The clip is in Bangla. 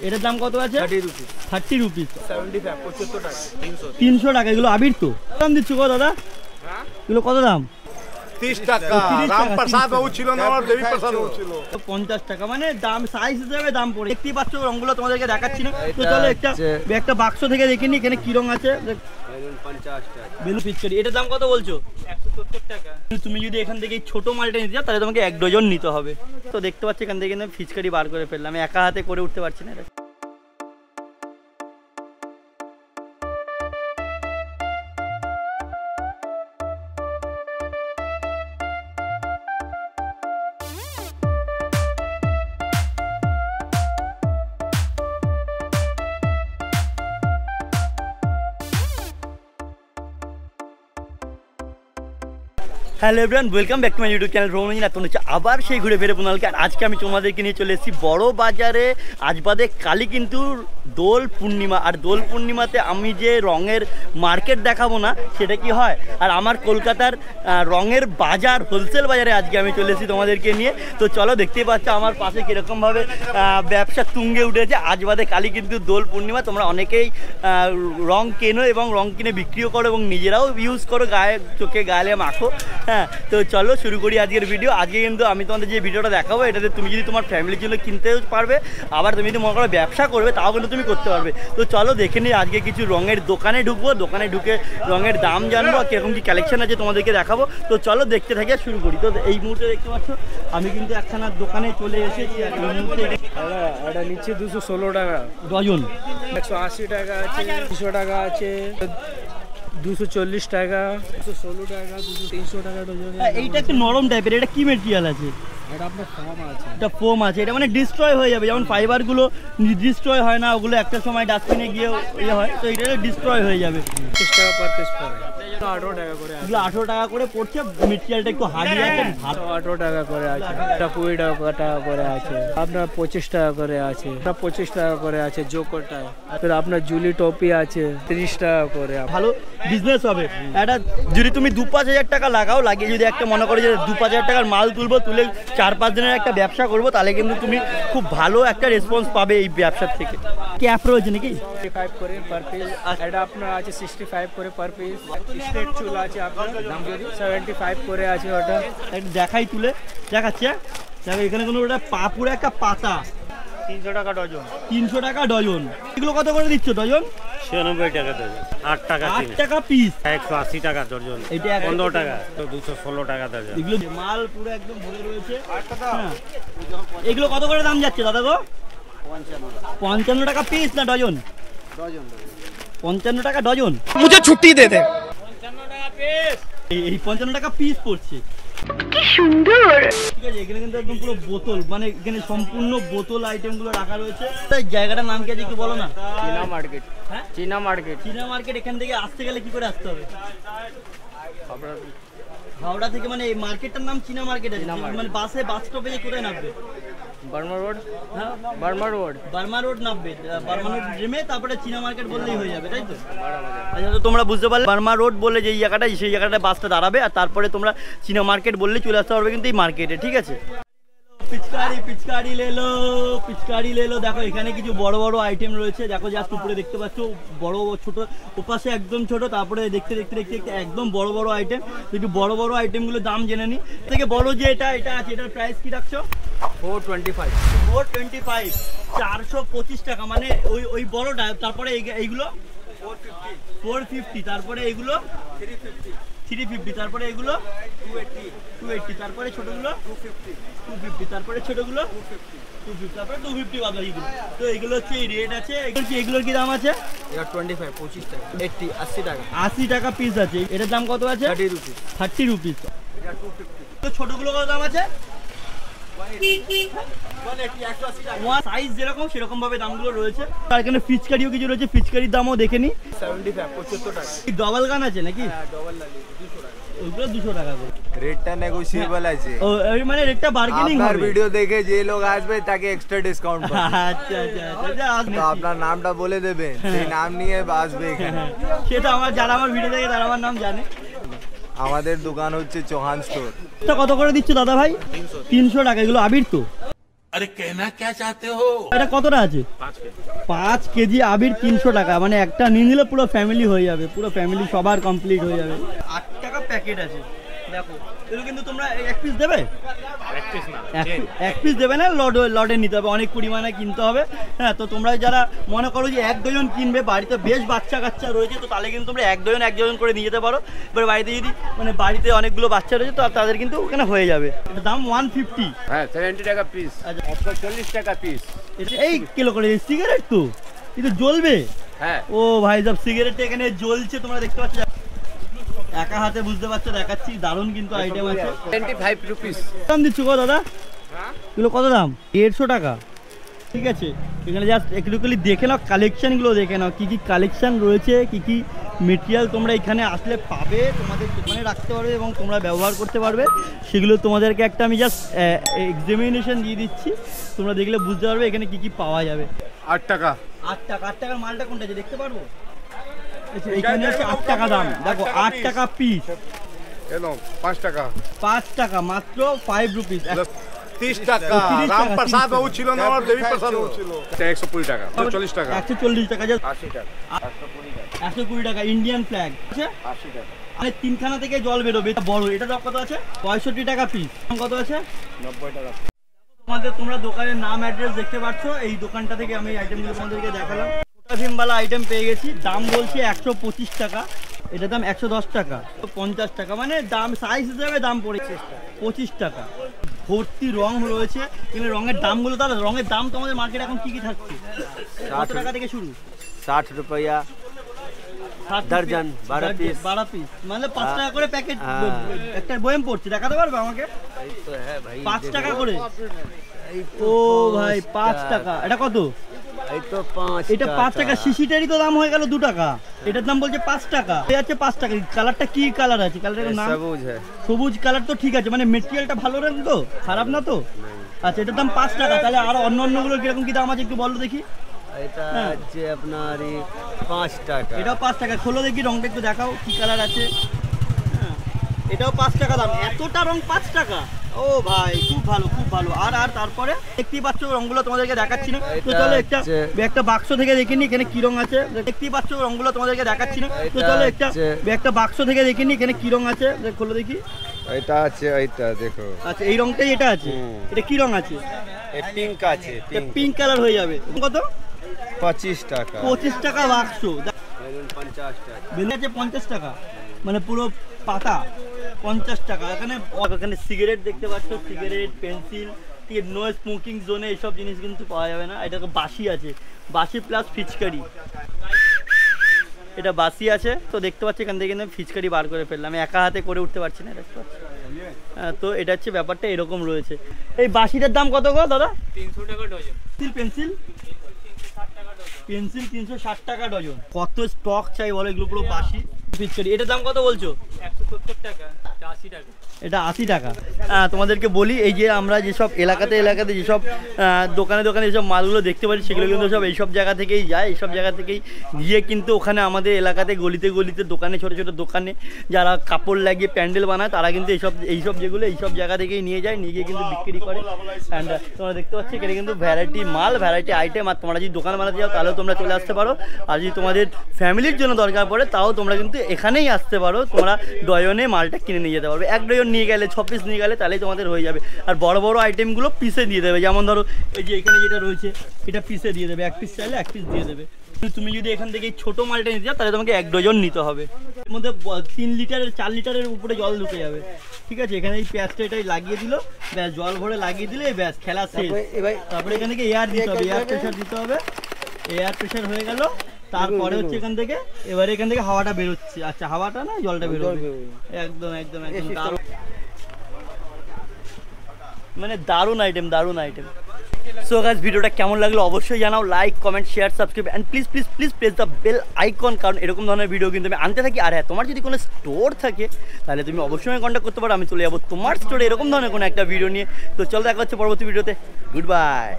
এটার দাম কত আছে? 30 রুপিস। 75 টাকা 300 টাকা। এগুলো আবির তো দাম দিচ্ছ কত দাদা? এগুলো কত দাম? 30 টাকা। রামপ্রসাদ ও ছিল না, আর দেবী প্রসাদ ও ছিল 50 টাকা। মানে দাম সাইজ হিসেবে দাম পড়ে। দেখতেই পাচ্ছ রংগুলো তোমাদেরকে দেখাচ্ছি না, তো চলো একটা বাক্স থেকে দেখে নি এখানে কি রং আছে। বেলুন 50 টাকা। বেলুন পিচকারি। এটার দাম কত বলছো? 170 টাকা। তুমি যদি এখান থেকে ছোট মালটা নিতে চাও তাহলে তোমাকে 1 ডজন নিতে হবে। তো দেখতে পাচ্ছি এখান থেকে ফিচকারি বার করে ফেললাম, আমি একা হাতে করে উঠতে পারছি না এটা। Hello everyone, welcome back to my YouTube channel ভ্রমণ। আপনার হচ্ছে আবার সেই ঘুরে ফিরে পুনালকে। আর আজকে আমি তোমাদেরকে নিয়ে চলে এসেছি বড় বাজারে। আজ বাদে কালই কিন্তু দোল পূর্ণিমা, আর দোল পূর্ণিমাতে আমি যে রঙের মার্কেট দেখাবো না সেটা কি হয়। আর আমার কলকাতার রঙের বাজার, হোলসেল বাজারে আজকে আমি চলে এসেছি তোমাদেরকে নিয়ে। তো চলো, দেখতেই পাচ্ছ আমার পাশে কীরকমভাবে ব্যবসা তুঙ্গে উঠেছে। আজ বাদে কালই কিন্তু দোল পূর্ণিমা। তোমরা অনেকেই রং কেনো এবং রং কিনে বিক্রিও করো এবং নিজেরাও ইউজ করো, গায়ে চোখে গায়ে মাখো। হ্যাঁ, তো চলো শুরু করি আজকের ভিডিও। আজকে কিন্তু আমি তোমাদের যে ভিডিওটা দেখাবো এটাতে তুমি যদি তোমার ফ্যামিলির জন্য কিনতেও পারবে, আবার তুমি যদি মনে করো ব্যবসা করবে তাও কিন্তু তুমি করতে পারবে। তো চলো দেখে নিই আজকে কিছু রঙের দোকানে ঢুকবো, দোকানে ঢুকে রঙের দাম জানবো, কীরকম কী কালেকশন আছে তোমাদেরকে দেখাবো। তো চলো দেখতে থাকি, শুরু করি। তো এই মুহূর্তে দেখতে পাচ্ছ আমি কিন্তু একখানা দোকানে চলে এসেছি। আর এই মুহূর্তে এটা নিচ্ছে 216 টাকা ডজন, 180 টাকা আছে, 200 টাকা আছে, 240 টাকা, 216 টাকা, 300 টাকা ডজন। এইটা একটু নরম টাইপের, এটা কি মেটেরিয়াল আছে? এটা আপনার ফোম আছে। এটা ফোম আছে, এটা মানে ডিস্ট্রয় হয়ে যাবে। যেমন ফাইবারগুলো ডিস্ট্রয় হয় না, ওগুলো একটা সময় ডাস্টবিনে গিয়ে ইয়ে হয়, তো এটা ডিস্ট্রয় হয়ে যাবে। 30 টাকা পার পিস পড়ে, 18 টাকা করে। এগুলো 18 টাকা করে পড়ছে। মেটেরিয়ালটা একটু হার্ডি আছে, 18 টাকা করে আছে, এটা 20 টাকা করে আছে, আপনার 25 টাকা করে আছে, এটা 25 টাকা করে আছে জোকরটা। ফের আপনার জুলি টপি আছে 30 টাকা করে। ভালো বিজনেস হবে। এটা যদি তুমি 2-5 হাজার টাকা লাগাও, লাগিয়ে যদি একটা মনে করো যে 2-5 হাজার টাকার মাল তুলবো, তুলে 4-5 দিনের একটা ব্যবসা করবো, তাহলে কিন্তু তুমি খুব ভালো একটা রেসপন্স পাবে এই ব্যবসার থেকে। ক্যাপ রয়েছে নাকি? 65 করে পার পিস। এটা আপনার আছে 65 করে পার পিস। স্ট্রেট চুল আছে আপনার 75 করে আছে। ওটা একটু দেখাই, তুলে দেখাচ্ছে। দেখো এখানে কোনো ওটা পাপুরে একটা পাতা 300 টাকা ডজন। 300 টাকা ডজন। এগুলো কত করে দিচ্ছ ডজন? 96 টাকা ডজন। 8 টাকা পিস। 180 টাকা ডজন। এটা 15 টাকা, তো 216 টাকা ডজন। এগুলো মাল পুরো একদম ভরে রয়েছে। এগুলো কত করে দাম যাচ্ছে দাদা গো? 55 টাকা পিস না ডজন? ডজন 55 টাকা ডজন। মুঝে ছুটি দে দে। 55 টাকা পিস। এই 55 টাকা পিস পড়ছে। কি সুন্দর। ঠিক আছে, এখানে কিন্তু একদম পুরো বোতল, মানে এখানে সম্পূর্ণ বোতল আইটেম গুলো রাখা রয়েছে। এই জায়গাটার নাম কি আছে একটু বলো না? চীনা মার্কেট। হ্যাঁ, চীনা মার্কেট। চীনা মার্কেট। এখান থেকে আসতে গেলে কি করে আসতে হবে? হাওড়া থেকে। মানে এই মার্কেটটার নাম চীনা মার্কেট আছে। মানে বাস স্টপে করে নামবে বার্মা রোড। হ্যাঁ, বার্মা রোড নামবে। বার্মা রোড নেমে তারপরে চীনা মার্কেট বললেই হয়ে যাবে, তাই তো? আচ্ছা, তো তোমরা বুঝতে পারলে বার্মা রোড বলে যে জায়গাটা, সেই জায়গাটায় বাসটা দাঁড়াবে, আর তারপরে তোমরা চীনা মার্কেট বললে চলে আসতে পারবে কিন্তু এই মার্কেটে। ঠিক আছে, পিচকারি লেলো। দেখো এখানে কিছু বড় বড় আইটেম রয়েছে। দেখো জাস্ট উপরে দেখতে পাচ্ছ, বড় ছোট, ওপাশে একদম ছোট, তারপরে দেখতে একদম বড় বড় আইটেম। একটু বড় বড় আইটেমগুলোর দাম জেনে নি। থেকে বড় যে এটা আছে, এটার প্রাইস কি রাখছো? 425। 425 টাকা। মানে ওই বড়টা। তারপরে এইগুলো 450। তারপরে এগুলো 350। তারপরে এগুলো 280। তারপরে ছোটগুলো 250। তারপরে ছোটগুলো 250। তারপরে 250 বাদ বাকিগুলো। তো এগুলো হচ্ছে এই রেট আছে। এগুলোর কি দাম আছে? এটা 25 টাকা, 80 টাকা। 80 টাকা পিস আছে। এটার দাম কত আছে? 30 রুপিস। এটা 250। তো ছোটগুলো কত দাম আছে? সাইজ যেরকম সেরকম ভাবে দামগুলো রয়েছে। আর এখানে ফিচকারিও কিছু রয়েছে, ফিচকারির দামও দেখে নি। 75 টাকা। ডবল গান আছে নাকি? ডবল লাগে 200 টাকা। ওইগুলো 200 টাকা করে। রেটটা নেগোশিয়েবল আছে। ও মানে রেটটা বার্গেনিং হবে। আপনার ভিডিও দেখে যে লোক আসবে তাকে এক্সট্রা ডিসকাউন্ট পাবে। আচ্ছা। তো আপনার নামটা বলে দেবেন, সেই নাম নিয়ে আসবে এখানে। সেটা যারা আমার ভিডিও দেখে তারা আমার নাম জানে। আমাদের দোকান হচ্ছে চৌহান স্টোর। কত করে দিচ্ছ দাদা ভাই? 300 টাকা। এগুলো আবির তো? अरे कहना क्या चाहते हो? এটা কতটা আছে? 5 কেজি আবির 300 টাকা, মানে একটা নিয়ে নিলে পুরো ফ্যামিলি হয়ে যাবে, পুরো ফ্যামিলি সবার কমপ্লিট হয়ে যাবে। 8 টাকা প্যাকেট আছে দেখো। এগুলো কিন্তু তোমরা এক পিস দেবে, এক পিস দেবে না, লডে নিতে হবে, অনেক পরিমাণে কিনতে হবে। হ্যাঁ, তো তোমরা যারা মনে করো যে 1-2 জন কিনবে, বাড়িতে বেশ বাচ্চা কাচ্চা রয়েছে, তো তাহলে কিন্তু তোমরা 1-2 জন করে নিয়ে যেতে পারো। এবার বাড়িতে যদি মানে বাড়িতে অনেকগুলো বাচ্চা রয়েছে, তো তাদের কিন্তু ওখানে হয়ে যাবে। এটা দাম 150। হ্যাঁ 70 টাকা পিস, আচ্ছা, 140 টাকা পিস। এই কিলো করে সিগারেট তো এটা জ্বলবে। হ্যাঁ ও ভাই সব সিগারেট এখানে জ্বলছে, তোমরা দেখতে পাচ্ছ, একা হাতে বুঝতে পারছো, দেখাচ্ছি, দারুণ কিন্তু আইটেম আছে। 25 রুপিস। দাম দিচ্ছ কত দাদা? কিলো কত দাম? 150 টাকা। ঠিক আছে, এখানে জাস্ট একটু দেখে নাও, কালেকশানগুলো দেখে নাও, কী কী কালেকশান রয়েছে, কী কী মেটেরিয়াল তোমরা এখানে আসলে পাবে, তোমাদের দোকানে রাখতে পারবে এবং তোমরা ব্যবহার করতে পারবে, সেগুলো তোমাদেরকে একটা আমি জাস্ট এক্সামিনেশন দিয়ে দিচ্ছি, তোমরা দেখলে বুঝতে পারবে এখানে কী কী পাওয়া যাবে। 8 টাকা। 8 টাকা। 8 টাকার মালটা কোনটা আছে দেখতে পারবো? এখানে হচ্ছে 8 টাকা দাম, দেখো 8 টাকা পিস। 5 টাকা। 5 টাকা মাত্র, 5 রুপিস। 30 টাকা। রাম প্রসাদ বাবু ছিল না, আর দেবী প্রসাদ বাবু ছিল। 120 টাকা, 140 টাকা, 140 টাকা, 80 টাকা, 120 টাকা। ইন্ডিয়ান ফ্ল্যাগ আছে 80 টাকা। মানে 3খানা থেকে জল বেরোবে, এটা বড়। এটা দাম কত আছে? 65 টাকা পিস। কত আছে? 90 টাকা। তোমরা দোকানের নাম অ্যাড্রেস দেখতে পাচ্ছ, এই দোকানটা থেকে আমি আইটেমগুলো তোমাদেরকে দেখালাম। ভীমবালা আইটেম পেয়ে গেছি, দাম বলছি 125 টাকা, এটার দাম 110 টাকা, 50 টাকা, মানে দাম সাইজ হিসাবে দাম পড়েছে 25 টাকা। ভর্তি রং রয়েছে, কিন্তু রঙের দামগুলো, তাহলে রঙের দাম তোমাদের মার্কেটে এখন কি কি থাকছে? কত টাকা থেকে শুরু? 60 रुपया 60 दर्जन, 12 পিস। 12 পিস, মানে 5 টাকা করে প্যাকেট, একটা বয়াম পড়ছে, দেখাতে পারবে আমাকে? तो है भाई, 5 টাকা করে। ও ভাই 5 টাকা। এটা কত? এই তো 5। এটা 5 টাকা। শিশিটারই তো দাম হয়ে গেল 2 টাকা, এটার দাম বলছে 5 টাকা। এই আছে 5 টাকা। কালারটা কি কালার আছে? কালারের নাম সবুজ है। সবুজ কালার, তো ঠিক আছে, মানে মেটেরিয়ালটা ভালো রকম তো, খারাপ না তো? আচ্ছা, এটার দাম 5 টাকা। তাহলে আর অন্যগুলো কিরকম কি দাম আছে একটু বলো দেখি। এটা আছে আপনার 5 টাকা। এটাও 5 টাকা। খোলো দেখি, রংটা একটু দেখাও কি কালার আছে। হ্যাঁ, এটাও 5 টাকা দাম। এতটা রং 5 টাকা? ও ভাই খুব ভালো, খুব ভালো। আর তারপরে দেখতেই পাচ্ছ রংগুলো তোমাদেরকে দেখাচ্ছি না, তো চলো একটা বাক্স থেকে দেখে নি এখানে কি রং আছে। দেখতেই পাচ্ছ রংগুলো তোমাদেরকে দেখাচ্ছি না, তো চলো একটা বাক্স থেকে দেখে নি এখানে কি রং আছে, খোলো দেখি। এটা আছে, এইটা দেখো। আচ্ছা, এই রংটাই এটা আছে। এটা কি রং আছে? এই পিঙ্ক আছে, পিঙ্ক কালার হয়ে যাবে। কত? 25 টাকা। 25 টাকা বাক্স। 50 টাকা। বেলে আছে 50 টাকা, মানে পুরো পাতা 50 টাকা। এখানে সিগারেট দেখতে পাচ্ছ, সিগারেট, পেন্সিল, ঠিক আছে, নো স্মোকিং জোনে এইসব জিনিস কিন্তু পাওয়া যাবে না। এটা বাসি আছে, বাসি প্লাস ফিচকারি। এটা বাসি আছে, তো দেখতে পাচ্ছি এখান থেকে কিন্তু ফিচকারি বার করে ফেললাম, আমি একা হাতে করে উঠতে পারছি না, দেখতে পাচ্ছি। হ্যাঁ, তো এটা হচ্ছে ব্যাপারটা, এরকম রয়েছে। এই বাসিটার দাম কত গো দাদা? 300 টাকা ডজন। পেন্সিল 360 টাকা ডজন। কত স্টক চাই বলো, এগুলো পুরো বাসি ফিচকারি। এটার দাম কত বলছো? 170 টাকা, 80 টাকা। এটা 80 টাকা। তোমাদেরকে বলি, এই যে আমরা যেসব এলাকাতে যেসব দোকানে যেসব মালগুলো দেখতে পাচ্ছি, সেগুলো কিন্তু সব এইসব জায়গা থেকেই যায়। এইসব জায়গা থেকেই গিয়ে কিন্তু ওখানে আমাদের এলাকাতে গলিতে দোকানে, ছোটো ছোটো দোকানে যারা কাপড় লাগিয়ে প্যান্ডেল বানায়, তারা কিন্তু এইসব যেগুলো এইসব জায়গা থেকেই নিয়ে যায়, নিয়ে গিয়ে কিন্তু বিক্রি করে। অ্যান্ড তোমরা দেখতে পাচ্ছি এখানে কিন্তু ভ্যারাইটি মাল, ভ্যারাইটি আইটেম। আর তোমরা যদি দোকান বানাতে যাও তাহলেও তোমরা চলে আসতে পারো। আর যদি তোমাদের ফ্যামিলির জন্য দরকার পড়ে, তাও তোমরা কিন্তু এখানেই আসতে পারো। তোমরা ডজনে মালটা কিনে নিয়ে যেতে পারবে। 1 ডজন নিয়ে গেলে, 6 পিস নিয়ে গেলে, তাহলেই তোমাদের হয়ে যাবে। আর বড় বড় আইটেমগুলো পিসে দিয়ে দেবে, যেমন ধরো এই যে এখানে যেটা রয়েছে, এটা পিসে দিয়ে দেবে। 1 পিস চাইলে 1 পিস দিয়ে দেবে। তুমি যদি এখান থেকে এই ছোটো মালটা নিতে যাও, তাহলে তোমাকে 1 ডজন নিতে হবে। এর মধ্যে 3 লিটারের 4 লিটারের উপরে জল ঢুকে যাবে। ঠিক আছে, এখানে এই পেঁয়াজটা এটাই লাগিয়ে দিল, ব্যাস জল ভরে লাগিয়ে দিলে ব্যাস খেলা শেষ। তারপরে এখান থেকে এয়ার দিতে হবে, এয়ার প্রেশার দিতে হবে। এয়ার প্রেশার হয়ে গেল, তারপরে হচ্ছে এখান থেকে এবারে এখান থেকে হাওয়াটা বেরোচ্ছে। আচ্ছা, হাওয়াটা না, জলটা বেরোবে। একদম একদম একদম মানে দারুণ আইটেম, দারুণ আইটেম। সো গাইস, ভিডিওটা কেমন লাগলো অবশ্যই জানাও। Like, comment, share, subscribe and please please please press the bell icon, কারণ এরকম ধরনের ভিডিও কিন্তু আমি আনতে থাকি। আর হ্যাঁ, তোমার যদি কোনো স্টোর থাকে, তাহলে তুমি অবশ্যই কন্ট্যাক্ট করতে পারো। আমি চলে যাবো তোমার স্টোরে এরকম ধরনের কোনো একটা ভিডিও নিয়ে। তো চলো, দেখা হচ্ছে পরবর্তী ভিডিওতে। Good bye.